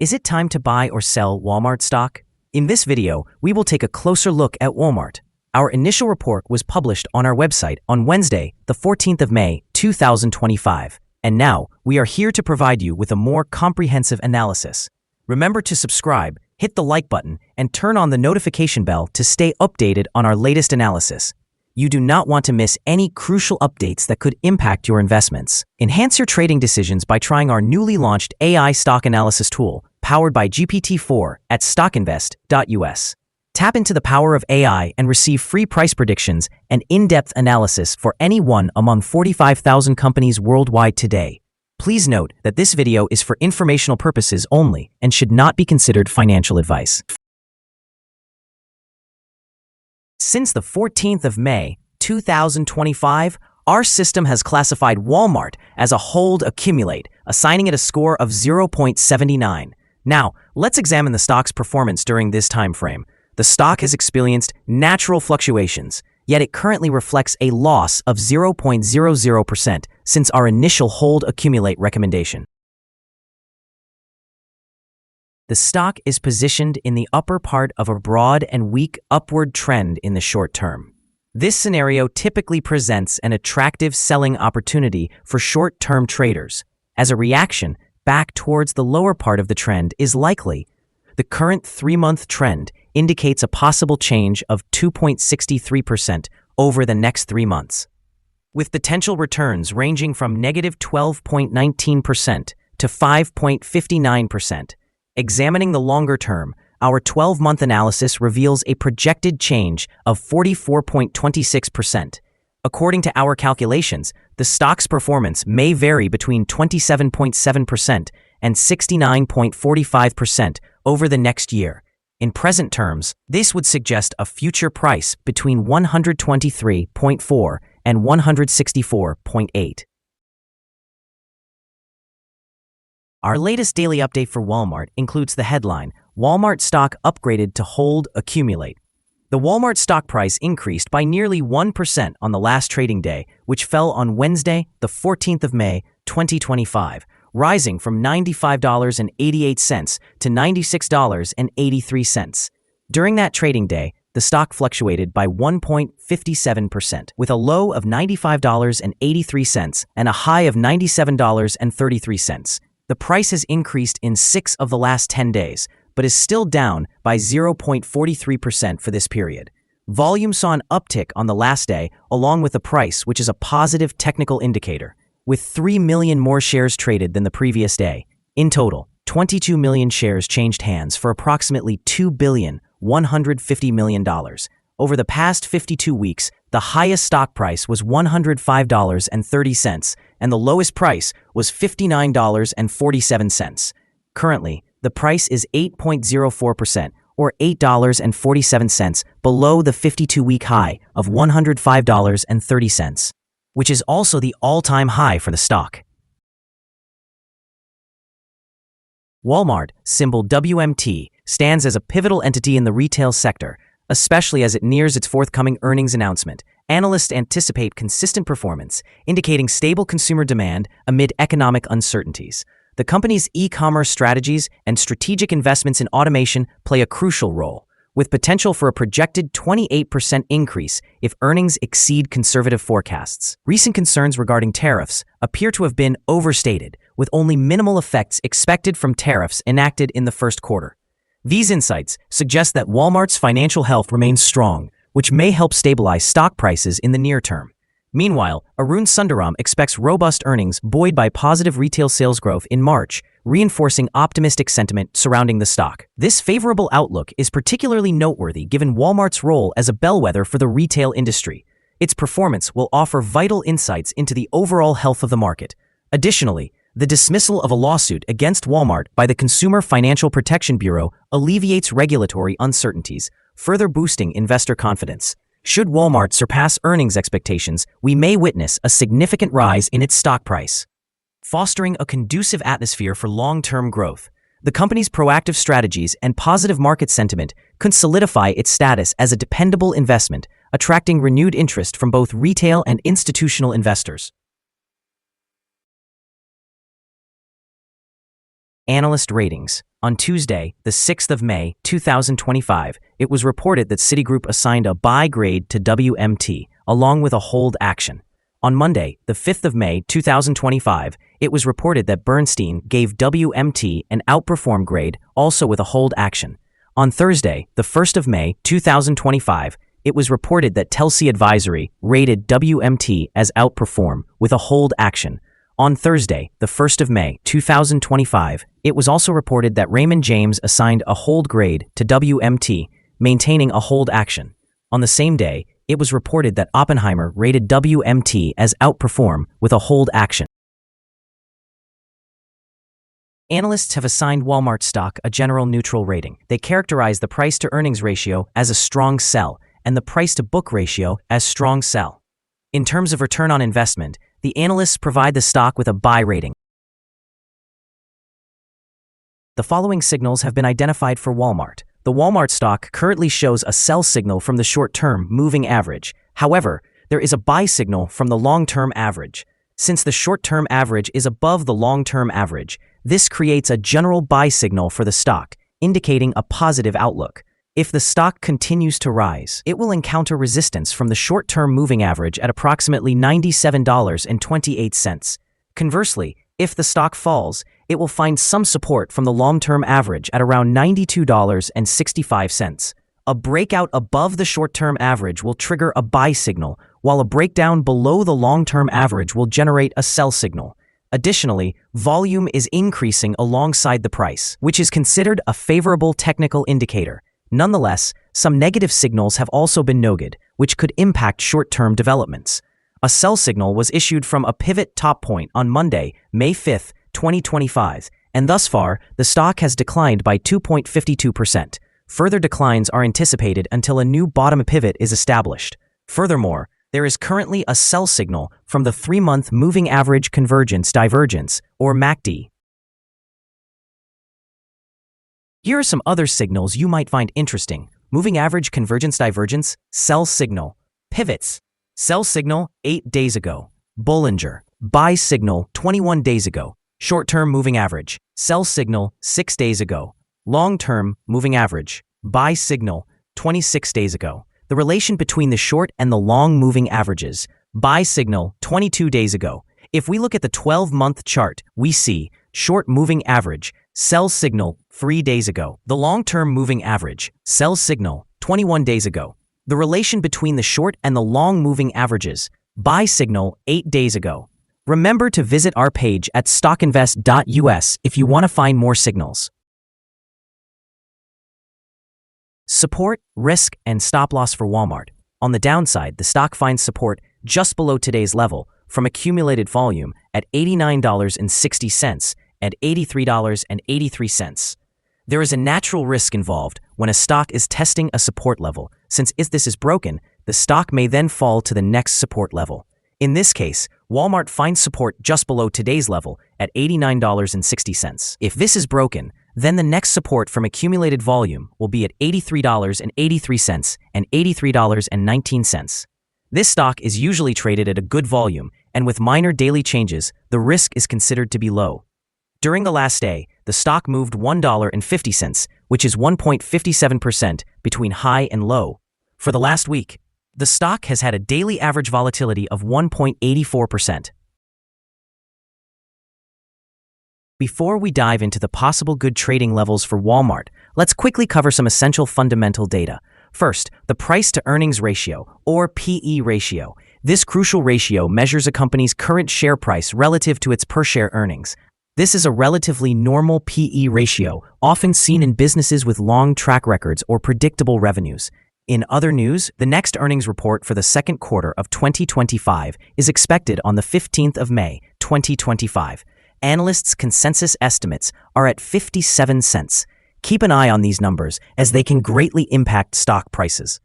Is it time to buy or sell Walmart stock? In this video, we will take a closer look at Walmart. Our initial report was published on our website on Wednesday, the 14th of May, 2025. And now, we are here to provide you with a more comprehensive analysis. Remember to subscribe, hit the like button, and turn on the notification bell to stay updated on our latest analysis. You do not want to miss any crucial updates that could impact your investments. Enhance your trading decisions by trying our newly launched AI stock analysis tool, powered by GPT-4 at StockInvest.us. Tap into the power of AI and receive free price predictions and in-depth analysis for any one among 45,000 companies worldwide today. Please note that this video is for informational purposes only and should not be considered financial advice. Since the 14th of May, 2025, our system has classified Walmart as a hold accumulate, assigning it a score of 0.79. Now, let's examine the stock's performance during this time frame. The stock has experienced natural fluctuations, yet it currently reflects a loss of 0.00% since our initial hold accumulate recommendation. The stock is positioned in the upper part of a broad and weak upward trend in the short term. This scenario typically presents an attractive selling opportunity for short-term traders. As a reaction, back towards the lower part of the trend is likely. The current 3-month trend indicates a possible change of 2.63% over the next 3 months, with potential returns ranging from negative 12.19% to 5.59%. Examining the longer term, our 12-month analysis reveals a projected change of 44.26%. According to our calculations, the stock's performance may vary between 27.7% and 69.45% over the next year. In present terms, this would suggest a future price between 123.4 and 164.8. Our latest daily update for Walmart includes the headline, Walmart stock upgraded to hold accumulate. The Walmart stock price increased by nearly 1% on the last trading day, which fell on Wednesday, the 14th of May, 2025, rising from $95.88 to $96.83. During that trading day, the stock fluctuated by 1.57%, with a low of $95.83 and a high of $97.33. The price has increased in 6 of the last 10 days, but is still down by 0.43% for this period. Volume saw an uptick on the last day, along with the price, which is a positive technical indicator, with 3 million more shares traded than the previous day. In total, 22 million shares changed hands for approximately $2.15 billion. Over the past 52 weeks, the highest stock price was $105.30, and the lowest price was $59.47. Currently, the price is 8.04%, or $8.47, below the 52-week high of $105.30, which is also the all-time high for the stock. Walmart, symbol WMT, stands as a pivotal entity in the retail sector, especially as it nears its forthcoming earnings announcement. Analysts anticipate consistent performance, indicating stable consumer demand amid economic uncertainties. The company's e-commerce strategies and strategic investments in automation play a crucial role, with potential for a projected 28% increase if earnings exceed conservative forecasts. Recent concerns regarding tariffs appear to have been overstated, with only minimal effects expected from tariffs enacted in the first quarter. These insights suggest that Walmart's financial health remains strong, which may help stabilize stock prices in the near term. Meanwhile, Arun Sundaram expects robust earnings buoyed by positive retail sales growth in March, reinforcing optimistic sentiment surrounding the stock. This favorable outlook is particularly noteworthy given Walmart's role as a bellwether for the retail industry. Its performance will offer vital insights into the overall health of the market. Additionally, the dismissal of a lawsuit against Walmart by the Consumer Financial Protection Bureau alleviates regulatory uncertainties, further boosting investor confidence. Should Walmart surpass earnings expectations, we may witness a significant rise in its stock price, fostering a conducive atmosphere for long-term growth. The company's proactive strategies and positive market sentiment could solidify its status as a dependable investment, attracting renewed interest from both retail and institutional investors. Analyst ratings. On Tuesday, the 6th of May, 2025, it was reported that Citigroup assigned a buy grade to WMT, along with a hold action. On Monday, the 5th of May, 2025, it was reported that Bernstein gave WMT an outperform grade, also with a hold action. On Thursday, the 1st of May, 2025, it was reported that Telsey Advisory rated WMT as outperform with a hold action. On Thursday, the 1st of May, 2025, it was also reported that Raymond James assigned a hold grade to WMT, maintaining a hold action. On the same day, it was reported that Oppenheimer rated WMT as outperform with a hold action. Analysts have assigned Walmart stock a general neutral rating. They characterize the price-to-earnings ratio as a strong sell and the price-to-book ratio as strong sell. In terms of return on investment, the analysts provide the stock with a buy rating. The following signals have been identified for Walmart. The Walmart stock currently shows a sell signal from the short-term moving average. However, there is a buy signal from the long-term average. Since the short-term average is above the long-term average, this creates a general buy signal for the stock, indicating a positive outlook. If the stock continues to rise, it will encounter resistance from the short-term moving average at approximately $97.28. Conversely, if the stock falls, it will find some support from the long-term average at around $92.65. A breakout above the short-term average will trigger a buy signal, while a breakdown below the long-term average will generate a sell signal. Additionally, volume is increasing alongside the price, which is considered a favorable technical indicator. Nonetheless, some negative signals have also been noted, which could impact short-term developments. A sell signal was issued from a pivot top point on Monday, May 5, 2025, and thus far, the stock has declined by 2.52%. Further declines are anticipated until a new bottom pivot is established. Furthermore, there is currently a sell signal from the 3-month Moving Average Convergence Divergence, or MACD. Here are some other signals you might find interesting. Moving Average Convergence Divergence, sell signal. Pivots. Sell signal 8 days ago. Bollinger. Buy signal 21 days ago. Short-term moving average. Sell signal 6 days ago. Long-term moving average. Buy signal 26 days ago. The relation between the short and the long moving averages. Buy signal 22 days ago. If we look at the 12-month chart, we see short moving average, sell signal 3 days ago. The long-term moving average, sell signal 21 days ago. The relation between the short and the long moving averages, buy signal 8 days ago. Remember to visit our page at StockInvest.us if you want to find more signals. Support, risk, and stop loss for Walmart. On the downside, the stock finds support just below today's level from accumulated volume at $89.60 and $83.83. There is a natural risk involved when a stock is testing a support level, since if this is broken, the stock may then fall to the next support level. In this case, Walmart finds support just below today's level at $89.60. If this is broken, then the next support from accumulated volume will be at $83.83 and $83.19. This stock is usually traded at a good volume, and with minor daily changes, the risk is considered to be low. During the last day, the stock moved $1.50, which is 1.57% between high and low. For the last week, the stock has had a daily average volatility of 1.84%. Before we dive into the possible good trading levels for Walmart, let's quickly cover some essential fundamental data. First, the price-to-earnings ratio, or PE ratio. This crucial ratio measures a company's current share price relative to its per-share earnings. This is a relatively normal PE ratio, often seen in businesses with long track records or predictable revenues. In other news, the next earnings report for the second quarter of 2025 is expected on the 15th of May, 2025. Analysts' consensus estimates are at 57 cents. Keep an eye on these numbers as they can greatly impact stock prices.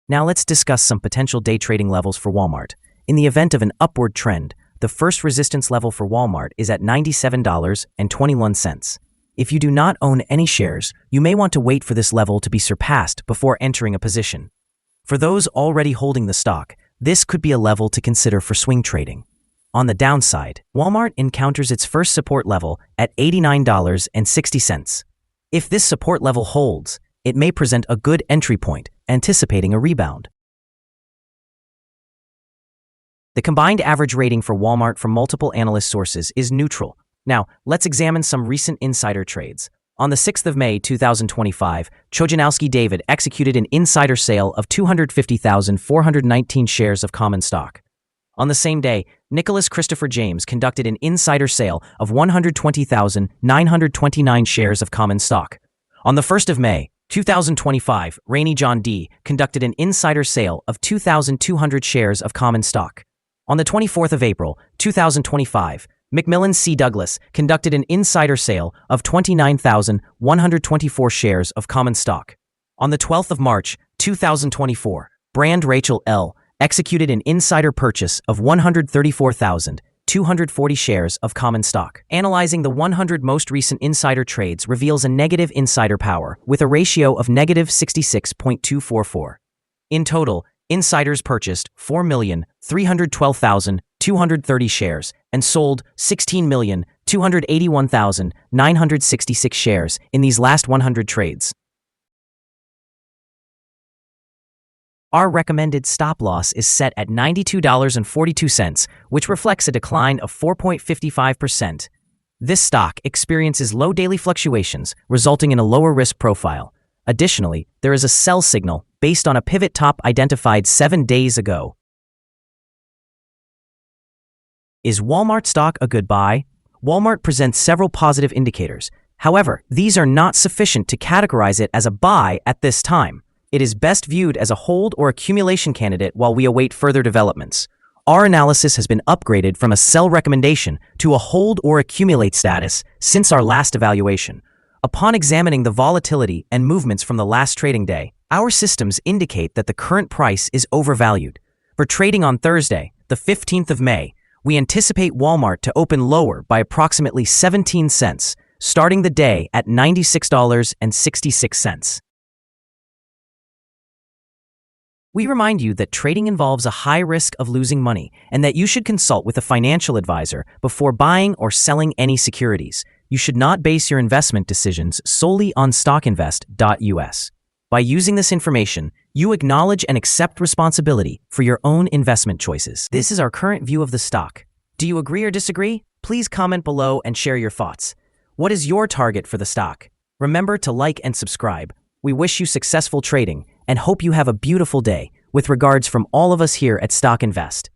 Now let's discuss some potential day trading levels for Walmart. In the event of an upward trend, the first resistance level for Walmart is at $97.21. If you do not own any shares, you may want to wait for this level to be surpassed before entering a position. For those already holding the stock, this could be a level to consider for swing trading. On the downside, Walmart encounters its first support level at $89.60. If this support level holds, it may present a good entry point, anticipating a rebound. The combined average rating for Walmart from multiple analyst sources is neutral. Now, let's examine some recent insider trades. On the 6th of May 2025, Chojanowski David executed an insider sale of 250,419 shares of common stock. On the same day, Nicholas Christopher James conducted an insider sale of 120,929 shares of common stock. On the 1st of May 2025, Rainey John D. conducted an insider sale of 2,200 shares of common stock. On the 24th of April 2025, McMillan C. Douglas conducted an insider sale of 29,124 shares of common stock. On the 12th of March 2024, Brand Rachel L. executed an insider purchase of 134,240 shares of common stock. Analyzing the 100 most recent insider trades reveals a negative insider power with a ratio of negative 66.244. In total, insiders purchased 4,312,230 shares and sold 16,281,966 shares in these last 100 trades. Our recommended stop loss is set at $92.42, which reflects a decline of 4.55%. This stock experiences low daily fluctuations, resulting in a lower risk profile. Additionally, there is a sell signal based on a pivot top identified 7 days ago. Is Walmart stock a good buy? Walmart presents several positive indicators. However, these are not sufficient to categorize it as a buy at this time. It is best viewed as a hold or accumulation candidate while we await further developments. Our analysis has been upgraded from a sell recommendation to a hold or accumulate status since our last evaluation. Upon examining the volatility and movements from the last trading day, our systems indicate that the current price is overvalued. For trading on Thursday, the 15th of May, we anticipate Walmart to open lower by approximately 17 cents, starting the day at $96.66. We remind you that trading involves a high risk of losing money and that you should consult with a financial advisor before buying or selling any securities. You should not base your investment decisions solely on StockInvest.us. By using this information, you acknowledge and accept responsibility for your own investment choices. This is our current view of the stock. Do you agree or disagree? Please comment below and share your thoughts. What is your target for the stock? Remember to like and subscribe. We wish you successful trading and hope you have a beautiful day. With regards from all of us here at Stock Invest.